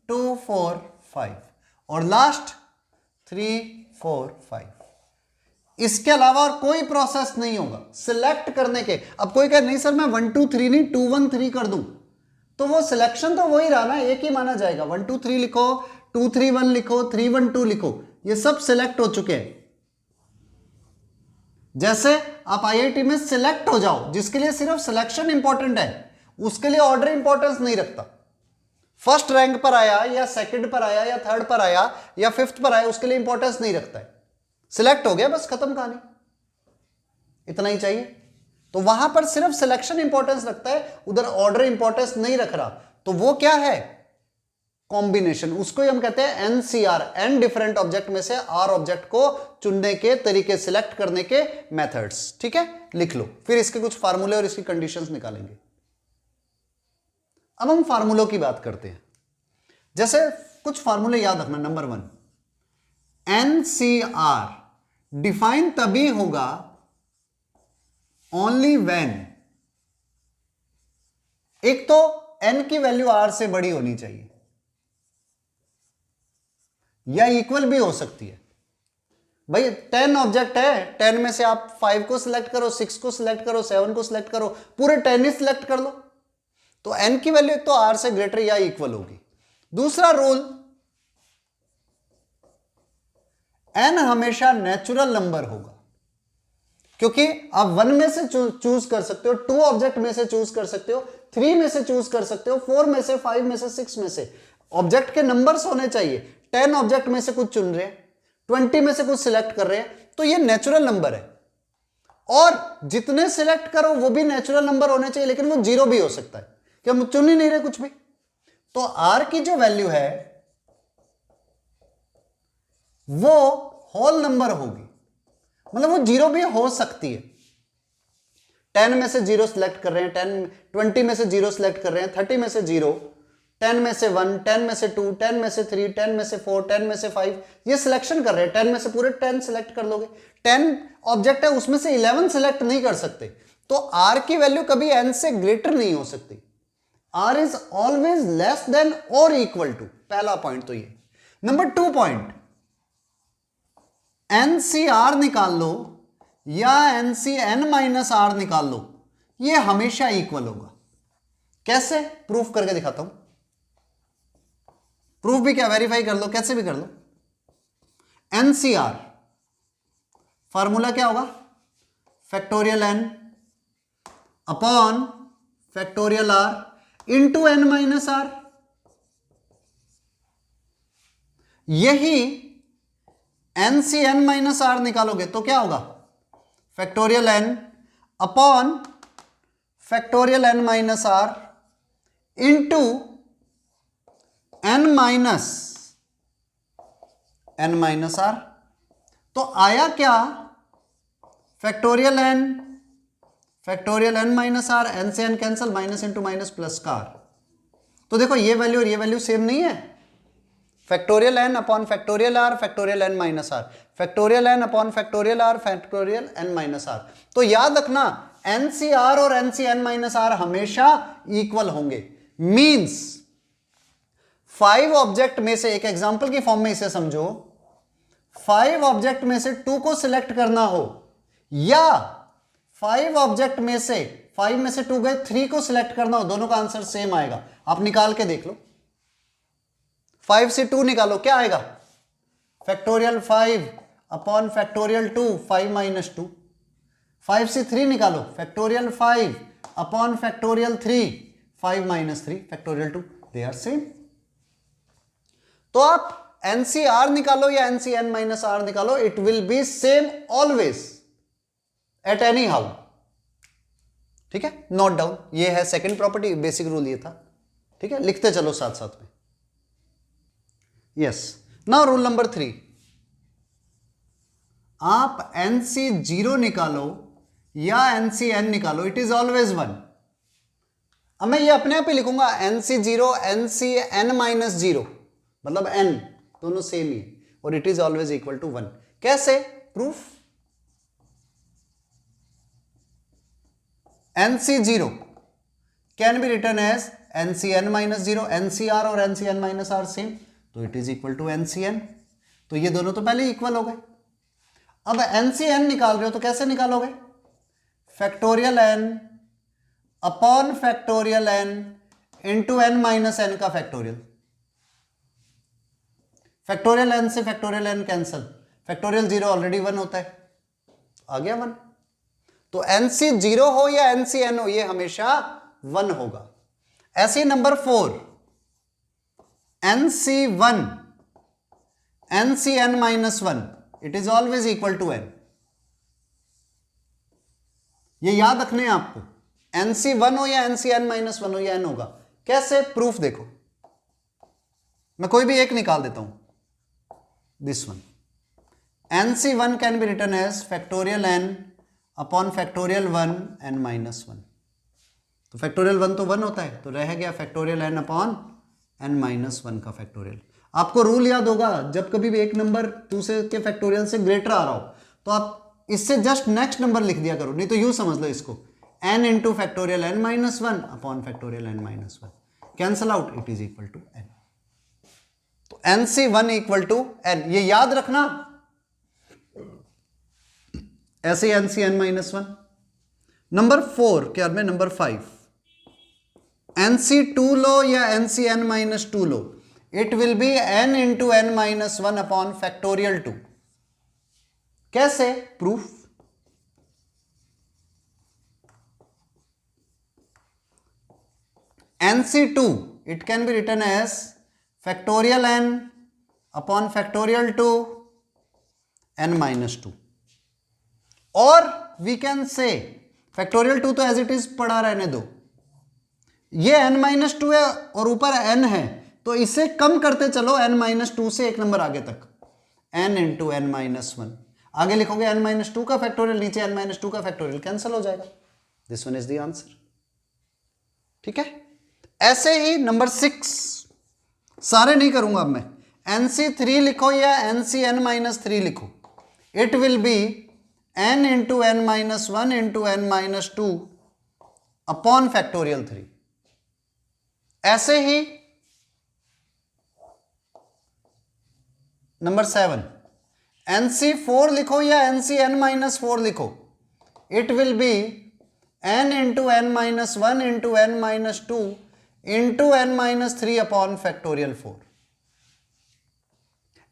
2 4 5 और लास्ट 3 4 5। इसके अलावा और कोई प्रोसेस नहीं होगा सिलेक्ट करने के। अब कोई कहे नहीं सर मैं 1 2 3 नहीं 2 1 3 कर दूं, तो वो सिलेक्शन तो वही रहा ना, एक ही माना जाएगा। 1 2 3 लिखो, 2 3 1 लिखो, 3 1 2 लिखो, ये सब सिलेक्ट हो चुके हैं। जैसे आप आईआईटी में सिलेक्ट हो जाओ, जिसके लिए सिर्फ सिलेक्शन इंपॉर्टेंट है, उसके लिए ऑर्डर इंपॉर्टेंस नहीं रखता। फर्स्ट रैंक पर आया या सेकंड पर आया या थर्ड पर आया या फिफ्थ पर आया, उसके लिए इंपॉर्टेंस नहीं रखता है। सिलेक्ट हो गया, बस खत्म कहानी, इतना ही चाहिए। तो वहां पर सिर्फ सिलेक्शन इंपॉर्टेंस रखता है, उधर ऑर्डर इंपॉर्टेंस नहीं रख रहा। तो वो क्या है? कॉम्बिनेशन। उसको ही हम कहते हैं एनसीआर, एन डिफरेंट ऑब्जेक्ट में से आर ऑब्जेक्ट को चुनने के तरीके, सिलेक्ट करने के मेथड्स। ठीक है, लिख लो, फिर इसके कुछ फार्मूले और इसकी कंडीशंस निकालेंगे। अब हम फार्मूलों की बात करते हैं। जैसे कुछ फार्मूले याद रखना। नंबर 1, एनसीआर डिफाइन तभी होगा ओनली व्हेन, एक तो एन की वैल्यू आर से बड़ी होनी चाहिए या इक्वल भी हो सकती है। भाई 10 ऑब्जेक्ट है, 10 में से आप 5 को सिलेक्ट करो, 6 को सिलेक्ट करो, 7 को सिलेक्ट करो, पूरे 10 ही सिलेक्ट कर लो, तो n की वैल्यू तो r से ग्रेटर या इक्वल होगी। दूसरा रूल, n हमेशा नेचुरल नंबर होगा, क्योंकि आप 1 में से चूज कर सकते हो, 2 ऑब्जेक्ट में से चूज कर सकते हो, 3 में से चूज कर सकते हो, 4 में से, 5 में से, 6 में से। ऑब्जेक्ट के नंबर्स होने चाहिए। 10 ऑब्जेक्ट में से कुछ चुन रहे हैं, 20 में से कुछ सिलेक्ट कर रहे हैं, तो ये नेचुरल नंबर है। और जितने सिलेक्ट करो वो भी नेचुरल नंबर होने चाहिए, लेकिन वो 0 भी हो सकता है कि हम चुन ही नहीं रहे कुछ भी। तो r की जो वैल्यू है वो होल नंबर होगी, मतलब वो 0 भी हो सकती है। 10 में से 0 सिलेक्ट कर रहे हैं, 20 में से 0 सिलेक्ट कर रहे हैं, 30 में से 0, 10 में से 1, 10 में से 2, 10 में से 3, 10 में से 4, 10 में से 5, ये सिलेक्शन कर रहे हैं। 10 में से पूरे 10 सिलेक्ट कर लोगे। 10 ऑब्जेक्ट है, उसमें से 11 सिलेक्ट नहीं कर सकते, तो r की वैल्यू कभी n से ग्रेटर नहीं हो सकती। r is always less than और इक्वल टू, पहला पॉइंट तो ये। नंबर 2 पॉइंट, एनसीआर निकाल लो या एनसीएन माइनस आर निकाल लो, ये हमेशा इक्वल होगा। कैसे? प्रूफ करके दिखाता हूं। प्रूफ भी क्या, वेरीफाई कर लो, कैसे भी कर लो। एनसीआर फॉर्मूला क्या होगा? Factorial n upon factorial r into n minus r. यही एनसीएन माइनस आर निकालोगे तो क्या होगा? Factorial n upon factorial n minus r into n minus r. तो आया क्या? Factorial n minus r, n से n cancel, minus into minus plus का आर। तो देखो ये वैल्यू और ये वैल्यू सेम नहीं है। Factorial n upon factorial r, factorial n minus r, factorial n upon factorial r, factorial n minus r. तो याद रखना एनसीआर और एनसीएन माइनस आर हमेशा इक्वल होंगे। मींस 5 ऑब्जेक्ट में से, एक एग्जांपल की फॉर्म में इसे समझो, 5 ऑब्जेक्ट में से 2 को सिलेक्ट करना हो या 5 ऑब्जेक्ट में से 5 में से 2 गए 3 को सिलेक्ट करना हो, दोनों का आंसर सेम आएगा। आप निकाल के देख लो, 5 से 2 निकालो, क्या आएगा? Factorial 5 upon factorial 2, 5 minus 2। 5 से 3 निकालो, factorial 5 upon factorial 3, 5 minus 3, factorial 2, they are same. तो आप एनसीआर निकालो या एनसीएन माइनस आर निकालो, it will be same always at any how. ठीक है, नोट डाउन, ये है सेकंड प्रॉपर्टी, बेसिक रूल ये था। ठीक है, लिखते चलो साथ साथ में। यस, नाउ रूल नंबर 3, आप एनसी 0 निकालो या एनसी एन निकालो, इट इज ऑलवेज 1। अब मैं ये अपने आप ही लिखूंगा एनसी 0 एनसी एन माइनस 0, मतलब एन दोनों सेम ही, और it is always equal to 1। कैसे proof? N c 0 can be return as n c n minus 0, n c r और n c n minus r same, तो it is equal to n c n. तो ये दोनों तो पहले इक्वल हो गए। अब एनसी एन निकाल रहे हो तो कैसे निकालोगे? Factorial n upon factorial n into n minus n का फैक्टोरियल। फैक्टोरियल एन से factorial n cancel, factorial 0 already 1 होता है, आ गया 1। तो एनसी 0 हो या एनसी एन हो, ये हमेशा 1 होगा। ऐसे number 4, nC 1 nC n minus 1, it is always equal to n. ये याद रखने हैं आपको, एनसी 1 हो या एनसी एन माइनस 1 हो, या एन होगा। कैसे? प्रूफ देखो, मैं कोई भी एक निकाल देता हूं, this one. NC 1 can be return as factorial n upon factorial 1 n minus 1। तो फैक्टोरियल 1 तो 1 होता है, तो रह गया factorial n upon n minus 1 का फैक्टोरियल। आपको रूल याद होगा, जब कभी भी एक नंबर दूसरे के फैक्टोरियल से ग्रेटर आ रहा हो तो आप इससे जस्ट नेक्स्ट नंबर लिख दिया करो, नहीं तो यूं समझ लो इसको, n into factorial n minus 1 upon factorial n minus 1, cancel out, it is equal to n। तो nc1 इक्वल टू n, ये याद रखना। ऐसे nc n माइनस 1। नंबर 4 क्या में नंबर 5, nc2 लो या ncn minus 2 low, it will B n into n minus 1 upon factorial 2। कैसे? Proof, nc2 it can be written as factorial n upon factorial 2 n minus 2, और we can say factorial 2 तो as it is पढ़ा रहने दो, ये n minus 2 है और ऊपर n है, तो इसे कम करते चलो n माइनस 2 से एक नंबर आगे तक, n इंटू n माइनस 1। आगे लिखोगे n माइनस 2 का फैक्टोरियल, नीचे n माइनस 2 का फैक्टोरियल, कैंसिल हो जाएगा। This one is the answer. ठीक है, ऐसे ही नंबर 6, सारे नहीं करूंगा अब मैं, nc3 लिखो या ncn माइनस 3 लिखो, it will B n into n minus 1 into n minus 2 upon factorial 3। ऐसे ही नंबर 7, nc4 लिखो या ncn माइनस 4 लिखो, it will B n into n minus 1 into n minus 2 into n minus 3 upon factorial 4।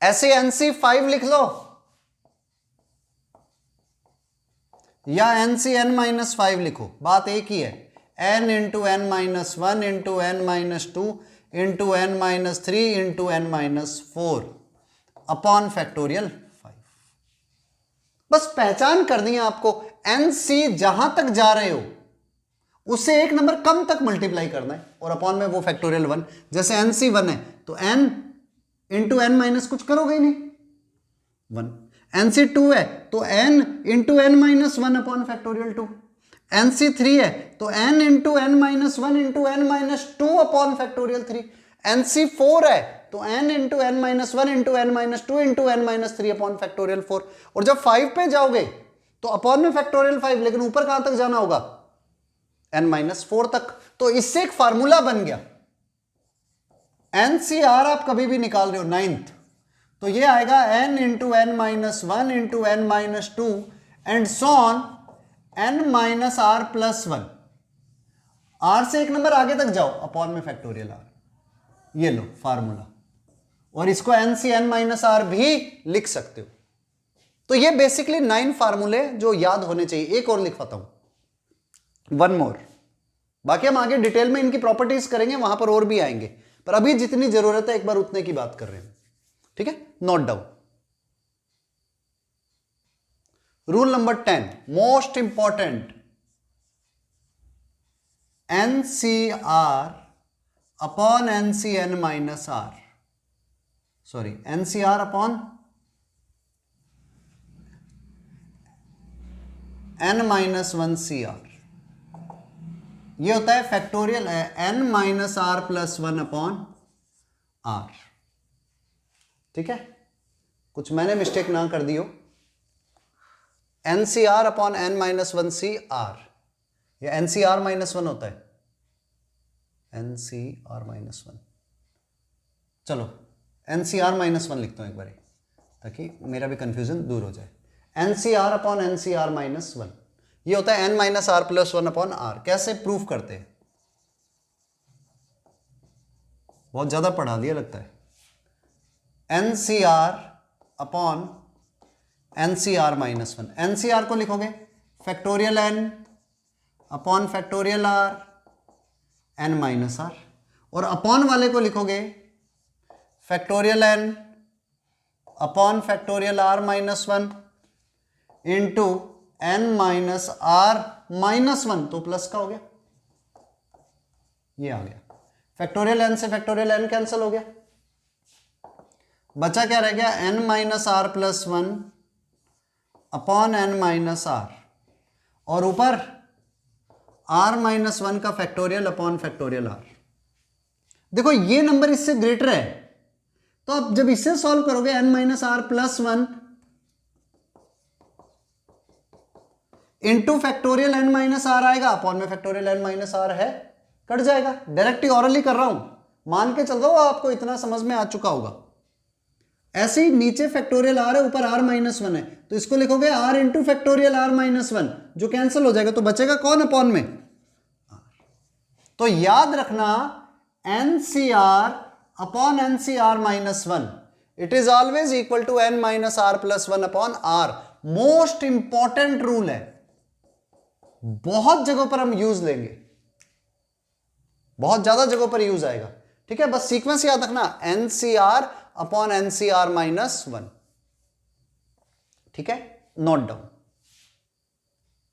ऐसे nc5 लिख लो या ncn minus 5 लिखो, बात एक ही है, n into n minus 1 into n minus 2 into n minus 3 into n minus 4 upon factorial 5। बस पहचान करनी है आपको, nc जहां तक जा रहे हो उससे एक नंबर कम तक मल्टीप्लाई करना है, और अपॉन में वो फैक्टोरियल 1। जैसे nc1 है तो n इंटू n माइनस कुछ करोगे ही नहीं, 1। nc2 है तो n into n minus 1 upon factorial 2। nc3 है तो n into n minus 1 into n minus 2 upon factorial 3। nc4 है तो n into n minus 1 into n minus 2 into n minus 3 upon factorial 4। और जब 5 पे जाओगे तो अपॉन में फैक्टोरियल 5, लेकिन ऊपर कहां तक जाना होगा? n माइनस 4 तक। तो इससे एक फार्मूला बन गया, NCR आप कभी भी निकाल रहे हो 9th, तो ये आएगा n into n minus 1 into n minus 2 and so on n minus r plus 1। r से एक नंबर आगे तक जाओ, अपॉन में फैक्टोरियल r, ये लो फार्मूला, और इसको NCn माइनस r भी लिख सकते हो। तो ये बेसिकली 9 फार्मूले जो याद होने चाहिए। एक और लिखवाता हूं, वन मोर, बाकी हम आगे डिटेल में इनकी प्रॉपर्टीज करेंगे, वहां पर और भी आएंगे, पर अभी जितनी जरूरत है एक बार उतने की बात कर रहे हैं। ठीक है, note down. Rule number 10 most important, NCR upon NCn minus R sorry NCR upon n-1 CR, ये होता है फैक्टोरियल n-r+1 अपॉन r। ठीक है, कुछ मैंने मिस्टेक ना कर दी हो। NCR अपॉन n-1 CR, या NCR-1 होता है, NCR-1, चलो NCR-1 लिखता हूं एक बार ताकि मेरा भी कंफ्यूजन दूर हो जाए। NCR अपॉन NCR-1, ये होता है n-r+1 अपॉन r। कैसे प्रूफ करते हैं? बहुत ज्यादा पढ़ा दिया लगता है। NCR अपॉन NCR-1, NCR को लिखोगे factorial n upon factorial r n-r, और अपॉन वाले को लिखोगे factorial n upon factorial r-1 into n-r-1, तो प्लस का हो गया, ये आ गया। फैक्टोरियल n से फैक्टोरियल n कैंसिल हो गया, बचा क्या रह गया, n-r+1 अपॉन n-r, और ऊपर r-1 का फैक्टोरियल अपॉन फैक्टोरियल r। देखो ये नंबर इससे ग्रेटर है, तो अब जब इससे सॉल्व करोगे n-r+1 इंटू फैक्टोरियल n-r आएगा, अपॉन में फैक्टोरियल n-r है, कट जाएगा। डायरेक्ट ही ऑरली कर रहा हूं, मान के चल रहा हूं आपको इतना समझ में आ चुका होगा। ऐसे ही नीचे फैक्टोरियल r है, ऊपर r-1 है, तो इसको लिखोगे r इंटू फैक्टोरियल r-1, जो कैंसिल हो जाएगा, तो बचेगा कौन अपॉन में, तो याद रखना NCR upon NCR-1 it is always equal to n-r+1 upon r। Most important rule है, बहुत जगहों पर हम यूज लेंगे, बहुत ज्यादा जगहों पर यूज आएगा। ठीक है, बस सीक्वेंस याद रखना, NCR अपॉन NCR-1। ठीक है, नोट डाउन।